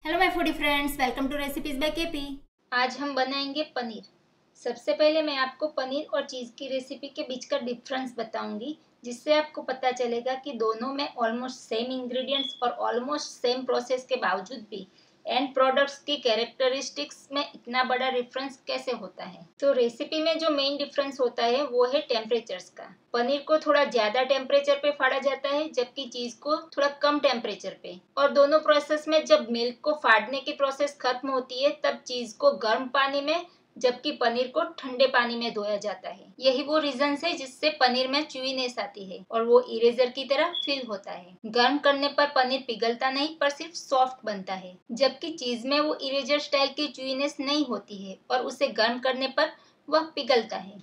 Hello my foodie friends, welcome to recipes by K. P हम बनाएंगे पनीर। सबसे पहले मैं आपको पनीर और चीज़ की रेसिपी के बीच का डिफरेंस बताऊंगी, जिससे आपको पता चलेगा कि दोनों में ऑलमोस्ट सेम इंग्रेडिएंट्स और ऑलमोस्ट सेम प्रोसेस के बावजूद भी एंड प्रोडक्ट्स की कैरेक्टरिस्टिक्स में इतना बड़ा डिफरेंस कैसे होता है। तो रेसिपी में जो मेन डिफरेंस होता है वो है टेम्परेचर्स का। पनीर को थोड़ा ज्यादा टेम्परेचर पे फाड़ा जाता है, जबकि चीज को थोड़ा कम टेम्परेचर पे। और दोनों प्रोसेस में जब मिल्क को फाड़ने की प्रोसेस खत्म होती है तब चीज को गर्म पानी में, जबकि पनीर को ठंडे पानी में धोया जाता है। यही वो रीजन है जिससे पनीर में च्यूईनेस आती है और वो इरेजर की तरह फील होता है। गर्म करने पर पनीर पिघलता नहीं पर सिर्फ सॉफ्ट बनता है, जबकि चीज में वो इरेजर स्टाइल की च्यूईनेस नहीं होती है और उसे गर्म करने पर वह पिघलता है।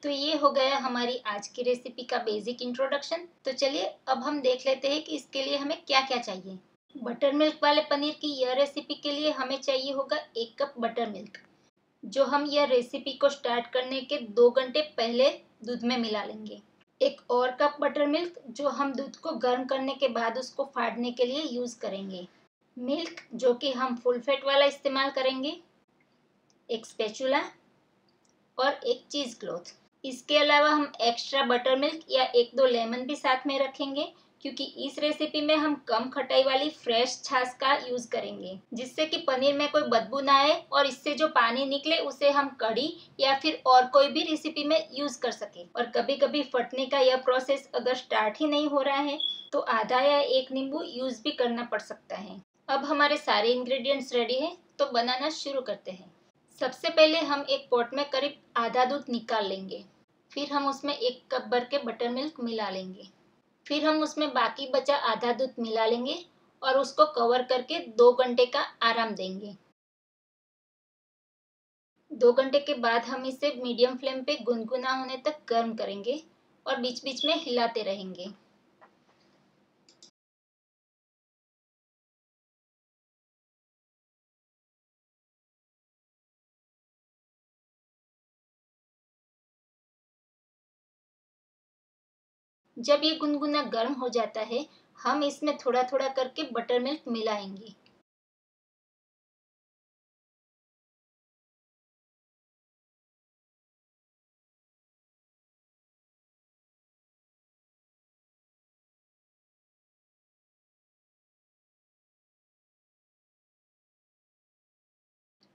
तो ये हो गया हमारी आज की रेसिपी का बेसिक इंट्रोडक्शन। तो चलिए अब हम देख लेते हैं कि इसके लिए हमें क्या क्या चाहिए। बटर मिल्क वाले पनीर की यह रेसिपी के लिए हमें चाहिए होगा 1 कप बटर मिल्क, जो हम यह रेसिपी को स्टार्ट करने के 2 घंटे पहले दूध में मिला लेंगे। 1 और कप बटर मिल्क जो हम दूध को गर्म करने के बाद उसको फाड़ने के लिए यूज करेंगे। मिल्क जो कि हम फुल फैट वाला इस्तेमाल करेंगे। एक स्पैचुला और एक चीज क्लॉथ। इसके अलावा हम एक्स्ट्रा बटर मिल्क या 1-2 लेमन भी साथ में रखेंगे, क्योंकि इस रेसिपी में हम कम खटाई वाली फ्रेश छाछ का यूज करेंगे, जिससे कि पनीर में कोई बदबू ना आए और इससे जो पानी निकले उसे हम कढ़ी या फिर और कोई भी रेसिपी में यूज कर सके। और कभी कभी फटने का यह प्रोसेस अगर स्टार्ट ही नहीं हो रहा है तो आधा या 1 नींबू यूज भी करना पड़ सकता है। अब हमारे सारे इंग्रेडिएंट्स रेडी है, तो बनाना शुरू करते हैं। सबसे पहले हम एक पॉट में करीब आधा दूध निकाल लेंगे। फिर हम उसमें 1 कप भर के बटर मिल्क मिला लेंगे। फिर हम उसमें बाकी बचा आधा दूध मिला लेंगे और उसको कवर करके 2 घंटे का आराम देंगे। 2 घंटे के बाद हम इसे मीडियम फ्लेम पे गुनगुना होने तक गर्म करेंगे और बीच बीच में हिलाते रहेंगे। जब ये गुनगुना गर्म हो जाता है हम इसमें थोड़ा थोड़ा करके बटर मिल्क मिलाएंगे।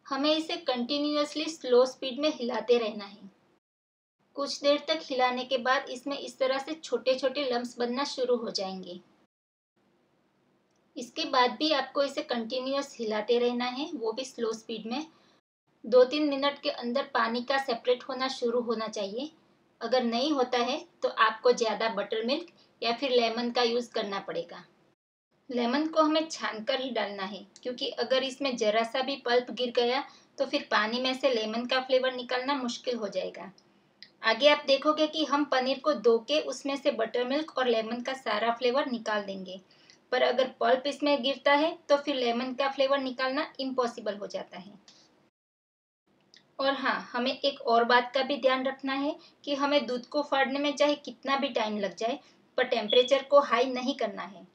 हमें इसे कंटिन्यूअसली स्लो स्पीड में हिलाते रहना है। कुछ देर तक हिलाने के बाद इसमें इस तरह से छोटे छोटे लम्स बनना शुरू हो जाएंगे। इसके बाद भी आपको इसे कंटिन्यूअस हिलाते रहना है, वो भी स्लो स्पीड में। 2-3 मिनट के अंदर पानी का सेपरेट होना शुरू होना चाहिए। अगर नहीं होता है तो आपको ज़्यादा बटर मिल्क या फिर लेमन का यूज़ करना पड़ेगा। लेमन को हमें छानकर ही डालना है, क्योंकि अगर इसमें जरा सा भी पल्प गिर गया तो फिर पानी में से लेमन का फ्लेवर निकालना मुश्किल हो जाएगा। आगे आप देखोगे कि हम पनीर को धो के उसमें से बटर मिल्क और लेमन का सारा फ्लेवर निकाल देंगे, पर अगर पल्प इसमें गिरता है तो फिर लेमन का फ्लेवर निकालना इम्पॉसिबल हो जाता है। और हाँ, हमें एक और बात का भी ध्यान रखना है कि हमें दूध को फाड़ने में चाहे कितना भी टाइम लग जाए, पर टेम्परेचर को हाई नहीं करना है,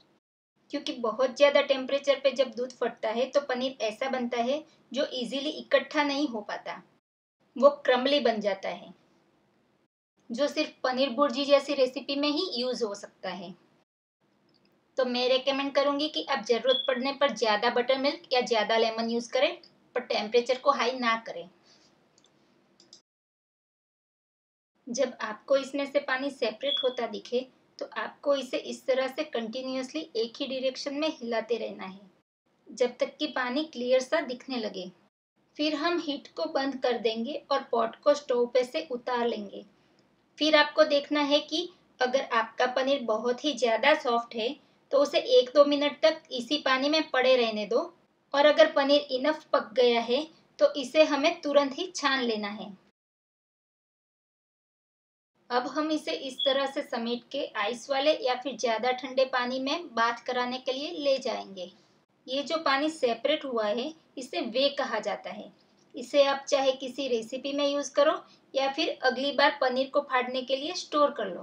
क्योंकि बहुत ज़्यादा टेम्परेचर पे जब दूध फटता है तो पनीर ऐसा बनता है जो इजीली इकट्ठा नहीं हो पाता, वो क्रम्बली बन जाता है, जो सिर्फ पनीर भुर्जी जैसी रेसिपी में ही यूज हो सकता है। तो मैं रेकमेंड करूंगी कि आप जरूरत पड़ने पर ज़्यादा बटर मिल्क या ज़्यादा लेमन यूज करें, पर टेम्परेचर को हाई ना करें। जब आपको इसमें से पानी सेपरेट होता दिखे तो आपको इसे इस तरह से कंटिन्यूअसली एक ही डायरेक्शन में हिलाते रहना है, जब तक कि पानी क्लियर सा दिखने लगे। फिर हम हीट को बंद कर देंगे और पॉट को स्टोव पे से उतार लेंगे। फिर आपको देखना है कि अगर आपका पनीर बहुत ही ज़्यादा सॉफ्ट है तो उसे 1-2 मिनट तक इसी पानी में पड़े रहने दो, और अगर पनीर इनफ पक गया है तो इसे हमें तुरंत ही छान लेना है। अब हम इसे इस तरह से समेट के आइस वाले या फिर ज़्यादा ठंडे पानी में बाथ कराने के लिए ले जाएंगे। ये जो पानी सेपरेट हुआ है इसे वे कहा जाता है। इसे आप चाहे किसी रेसिपी में यूज़ करो या फिर अगली बार पनीर को फाड़ने के लिए स्टोर कर लो।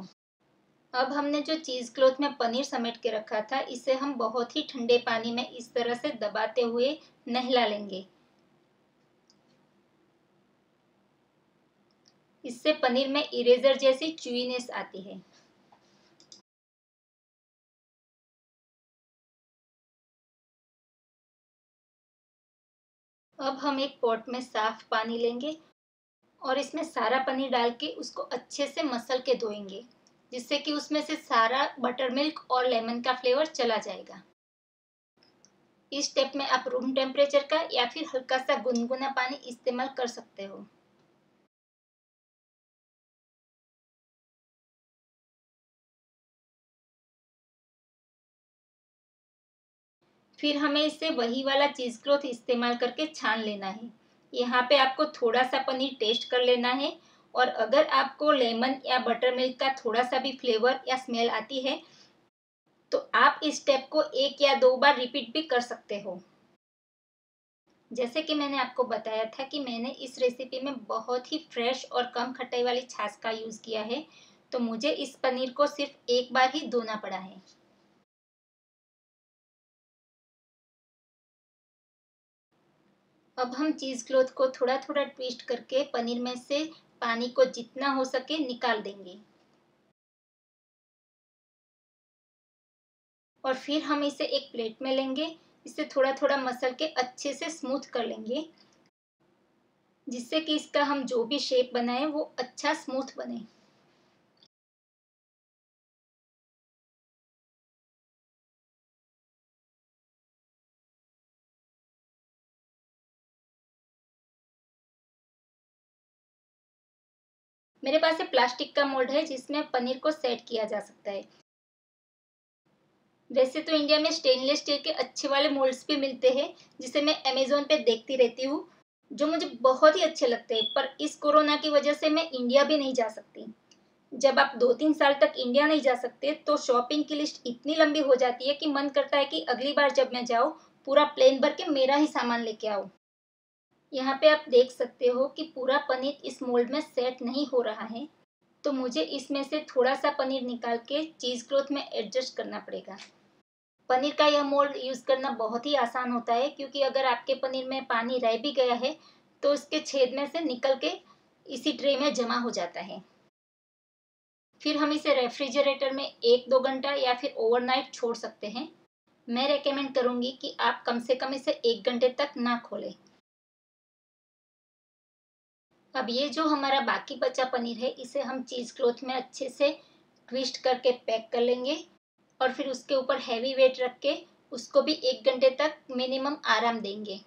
अब हमने जो चीज़ क्लॉथ में पनीर समेट के रखा था, इसे हम बहुत ही ठंडे पानी में इस तरह से दबाते हुए नहला लेंगे। इससे पनीर में इरेजर जैसी च्यूईनेस आती है। अब हम एक पॉट में साफ पानी लेंगे और इसमें सारा पनीर डाल के उसको अच्छे से मसल के धोएंगे, जिससे कि उसमें से सारा बटर मिल्क और लेमन का फ्लेवर चला जाएगा। इस स्टेप में आप रूम टेम्परेचर का या फिर हल्का सा गुनगुना पानी इस्तेमाल कर सकते हो। फिर हमें इसे वही वाला चीज क्लॉथ इस्तेमाल करके छान लेना है। यहाँ पे आपको थोड़ा सा पनीर टेस्ट कर लेना है, और अगर आपको लेमन या बटर मिल्क का थोड़ा सा भी फ्लेवर या स्मेल आती है तो आप इस स्टेप को 1 या 2 बार रिपीट भी कर सकते हो। जैसे कि मैंने आपको बताया था कि मैंने इस रेसिपी में बहुत ही फ्रेश और कम खटाई वाली छाछ का यूज़ किया है, तो मुझे इस पनीर को सिर्फ एक बार ही धोना पड़ा है। अब हम चीज़ क्लॉथ को थोड़ा थोड़ा ट्विस्ट करके पनीर में से पानी को जितना हो सके निकाल देंगे, और फिर हम इसे एक प्लेट में लेंगे। इसे थोड़ा थोड़ा मसल के अच्छे से स्मूथ कर लेंगे, जिससे कि इसका हम जो भी शेप बनाए वो अच्छा स्मूथ बने। मेरे पास एक प्लास्टिक का मोल्ड है जिसमें पनीर को सेट किया जा सकता है। वैसे तो इंडिया में स्टेनलेस स्टील के अच्छे वाले मोल्ड्स भी मिलते हैं, जिसे मैं अमेज़न पे देखती रहती हूँ, जो मुझे बहुत ही अच्छे लगते हैं। पर इस कोरोना की वजह से मैं इंडिया भी नहीं जा सकती। जब आप 2-3 साल तक इंडिया नहीं जा सकते तो शॉपिंग की लिस्ट इतनी लंबी हो जाती है कि मन करता है कि अगली बार जब मैं जाऊँ पूरा प्लेन भर के मेरा ही सामान लेके आऊँ। यहाँ पे आप देख सकते हो कि पूरा पनीर इस मोल्ड में सेट नहीं हो रहा है, तो मुझे इसमें से थोड़ा सा पनीर निकाल के चीज़ क्लॉथ में एडजस्ट करना पड़ेगा। पनीर का यह मोल्ड यूज़ करना बहुत ही आसान होता है, क्योंकि अगर आपके पनीर में पानी रह भी गया है तो उसके छेद में से निकल के इसी ट्रे में जमा हो जाता है। फिर हम इसे रेफ्रिजरेटर में 1-2 घंटा या फिर ओवरनाइट छोड़ सकते हैं। मैं रेकमेंड करूँगी कि आप कम से कम इसे 1 घंटे तक ना खोलें। अब ये जो हमारा बाकी बचा पनीर है, इसे हम चीज़ क्लॉथ में अच्छे से ट्विस्ट करके पैक कर लेंगे, और फिर उसके ऊपर हैवी वेट रख के उसको भी 1 घंटे तक मिनिमम आराम देंगे।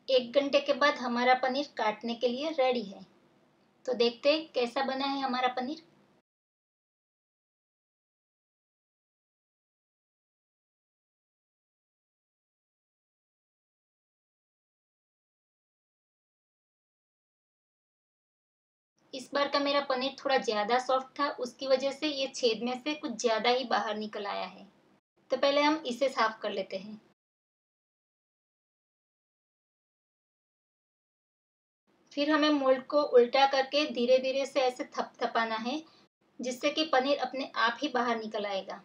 1 घंटे के बाद हमारा पनीर काटने के लिए रेडी है। तो देखते हैं कैसा बना है हमारा पनीर। इस बार का मेरा पनीर थोड़ा ज़्यादा सॉफ्ट था, उसकी वजह से ये छेद में से कुछ ज़्यादा ही बाहर निकल आया है। तो पहले हम इसे साफ कर लेते हैं। फिर हमें मोल्ड को उल्टा करके धीरे धीरे से ऐसे थपथपाना है, जिससे कि पनीर अपने आप ही बाहर निकल आएगा।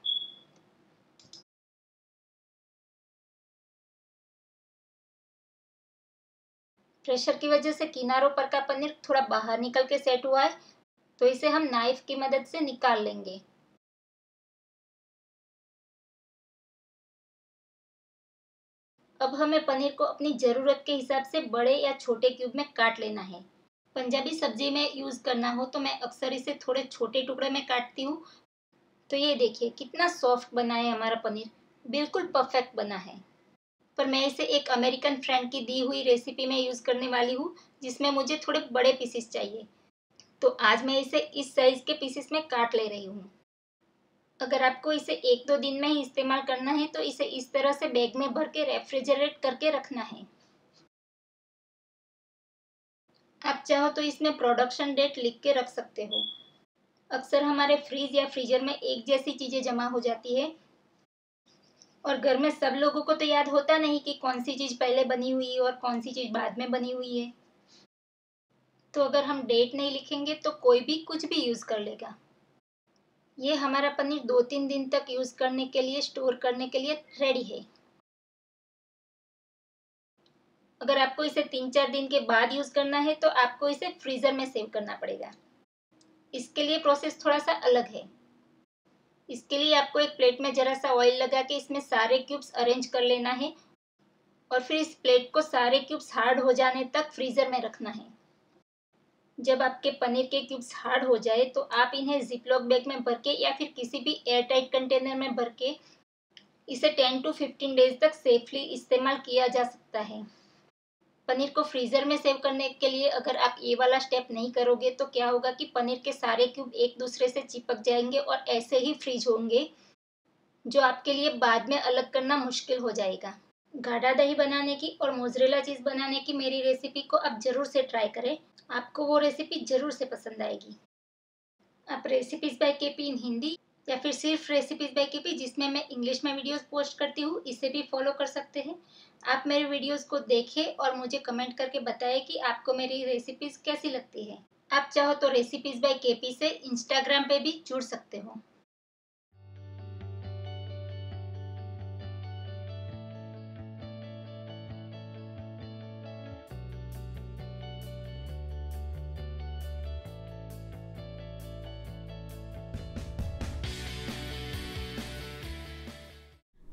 प्रेशर की वजह से किनारों पर का पनीर थोड़ा बाहर निकल के सेट हुआ है, तो इसे हम नाइफ की मदद से निकाल लेंगे। अब हमें पनीर को अपनी ज़रूरत के हिसाब से बड़े या छोटे क्यूब में काट लेना है। पंजाबी सब्जी में यूज़ करना हो तो मैं अक्सर इसे थोड़े छोटे टुकड़े में काटती हूँ। तो ये देखिए कितना सॉफ्ट बना है हमारा पनीर, बिल्कुल परफेक्ट बना है। पर मैं इसे एक अमेरिकन फ्रेंड की दी हुई रेसिपी में यूज़ करने वाली हूँ, जिसमें मुझे थोड़े बड़े पीसेस चाहिए। तो आज मैं इसे इस साइज़ के पीसेस में काट ले रही हूँ। अगर आपको इसे 1-2 दिन में ही इस्तेमाल करना है तो इसे इस तरह से बैग में भर के रेफ्रिजरेट करके रखना है। आप चाहो तो इसमें प्रोडक्शन डेट लिख के रख सकते हो। अक्सर हमारे फ्रीज या फ्रीजर में एक जैसी चीज़ें जमा हो जाती है, और घर में सब लोगों को तो याद होता नहीं कि कौन सी चीज़ पहले बनी हुई है और कौन सी चीज़ बाद में बनी हुई है। तो अगर हम डेट नहीं लिखेंगे तो कोई भी कुछ भी यूज़ कर लेगा। ये हमारा पनीर 2-3 दिन तक यूज़ करने के लिए, स्टोर करने के लिए रेडी है। अगर आपको इसे 3-4 दिन के बाद यूज़ करना है तो आपको इसे फ्रीज़र में सेव करना पड़ेगा। इसके लिए प्रोसेस थोड़ा सा अलग है। इसके लिए आपको एक प्लेट में ज़रा सा ऑयल लगा के इसमें सारे क्यूब्स अरेंज कर लेना है और फिर इस प्लेट को सारे क्यूब्स हार्ड हो जाने तक फ्रीज़र में रखना है। जब आपके पनीर के क्यूब्स हार्ड हो जाए तो आप इन्हें जिपलॉक बैग में भर के या फिर किसी भी एयरटाइट कंटेनर में भर के इसे 10 to 15 डेज तक सेफली इस्तेमाल किया जा सकता है। पनीर को फ्रीज़र में सेव करने के लिए अगर आप ये वाला स्टेप नहीं करोगे तो क्या होगा कि पनीर के सारे क्यूब एक दूसरे से चिपक जाएंगे और ऐसे ही फ्रीज होंगे, जो आपके लिए बाद में अलग करना मुश्किल हो जाएगा। गाढ़ा दही बनाने की और मोज़रेला चीज़ बनाने की मेरी रेसिपी को आप ज़रूर से ट्राई करें। आपको वो रेसिपी ज़रूर से पसंद आएगी। आप रेसिपीज़ बाय केपी इन हिंदी या फिर सिर्फ रेसिपीज़ बाय केपी जिसमें मैं इंग्लिश में वीडियोस पोस्ट करती हूँ, इसे भी फॉलो कर सकते हैं। आप मेरे वीडियोस को देखें और मुझे कमेंट करके बताएं कि आपको मेरी रेसिपीज़ कैसी लगती है। आप चाहो तो रेसिपीज़ बाय केपी से इंस्टाग्राम पे भी जुड़ सकते हो।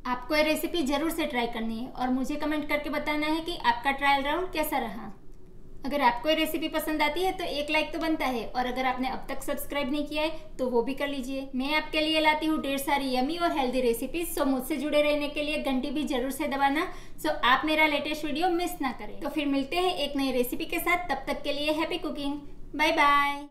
आपको ये रेसिपी ज़रूर से ट्राई करनी है और मुझे कमेंट करके बताना है कि आपका ट्रायल राउंड कैसा रहा। अगर आपको ये रेसिपी पसंद आती है तो एक लाइक तो बनता है, और अगर आपने अब तक सब्सक्राइब नहीं किया है तो वो भी कर लीजिए। मैं आपके लिए लाती हूँ ढेर सारी यमी और हेल्दी रेसिपीज, सो मुझसे जुड़े रहने के लिए घंटी भी जरूर से दबाना, सो आप मेरा लेटेस्ट वीडियो मिस ना करें। तो फिर मिलते हैं एक नई रेसिपी के साथ, तब तक के लिए हैप्पी कुकिंग, बाय बाय।